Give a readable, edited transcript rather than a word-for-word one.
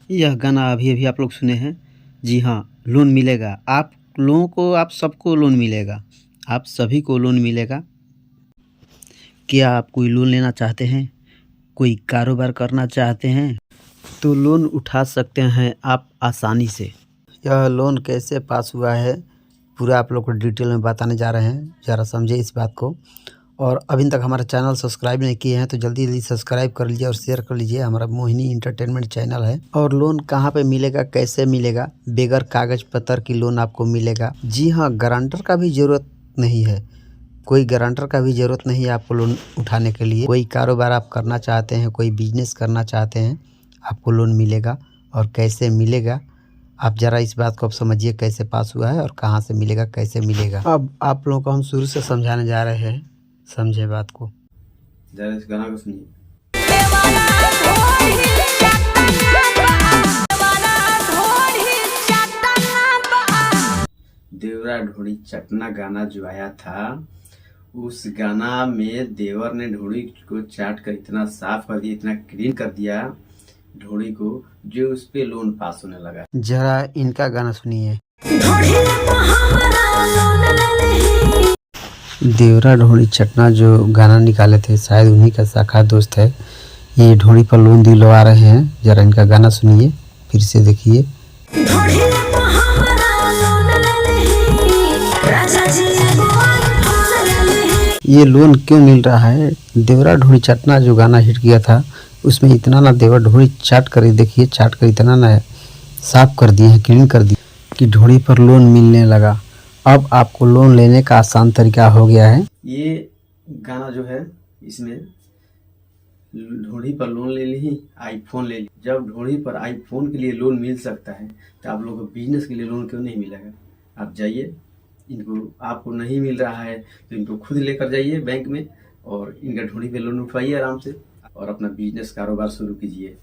यह गाना अभी अभी आप लोग सुने हैं। जी हाँ, लोन मिलेगा आप लोगों को, आप सबको लोन मिलेगा, आप सभी को लोन मिलेगा। क्या आप कोई लोन लेना चाहते हैं, कोई कारोबार करना चाहते हैं तो लोन उठा सकते हैं आप आसानी से। यह लोन कैसे पास हुआ है पूरा आप लोग को डिटेल में बताने जा रहे हैं, ज़रा समझिए इस बात को। और अभी तक हमारा चैनल सब्सक्राइब नहीं किए हैं तो जल्दी जल्दी सब्सक्राइब कर लीजिए और शेयर कर लीजिए। हमारा मोहिनी इंटरटेनमेंट चैनल है। और लोन कहाँ पे मिलेगा, कैसे मिलेगा? बगैर कागज पत्र की लोन आपको मिलेगा। जी हाँ, गारंटर का भी ज़रूरत नहीं है, कोई गारंटर का भी ज़रूरत नहीं है आपको लोन उठाने के लिए। कोई कारोबार आप करना चाहते हैं, कोई बिजनेस करना चाहते हैं, आपको लोन मिलेगा। और कैसे मिलेगा आप ज़रा इस बात को अब समझिए, कैसे पास हुआ है और कहाँ से मिलेगा, कैसे मिलेगा। अब आप लोगों को हम शुरू से समझाने जा रहे हैं, समझे बात को। जरा इस गाना को सुनिए। देवरा ढोड़ी चटना गाना जो आया था, उस गाना में देवर ने ढोड़ी को चाट कर इतना साफ कर दिया, इतना क्लीन कर दिया ढोड़ी को, जो उस पे लोन पास होने लगा। जरा इनका गाना सुनिए। देवरा ढोड़ी चटना जो गाना निकाले थे, शायद उन्हीं का शाखा दोस्त है। ये ढोड़ी पर लोन दिलवा रहे हैं। जरा इनका गाना सुनिए, फिर से देखिए। ये लोन क्यों मिल रहा है? देवरा ढोड़ी चटना जो गाना हिट किया था, उसमें इतना ना देवर ढोड़ी चाट कर, देखिए चाट कर इतना ना साफ कर दिए हैं, क्लीन कर दिए कि ढोड़ी पर लोन मिलने लगा। अब आपको लोन लेने का आसान तरीका हो गया है। ये गाना जो है, इसमें ढोड़ी पर लोन ले ली, आईफोन ले ली। जब ढोड़ी पर आईफोन के लिए लोन मिल सकता है तो आप लोगों को बिजनेस के लिए लोन क्यों नहीं मिलेगा? आप जाइए, इनको आपको नहीं मिल रहा है तो इनको खुद लेकर जाइए बैंक में और इनका ढोड़ी पे लोन उठवाइए आराम से और अपना बिजनेस कारोबार शुरू कीजिए।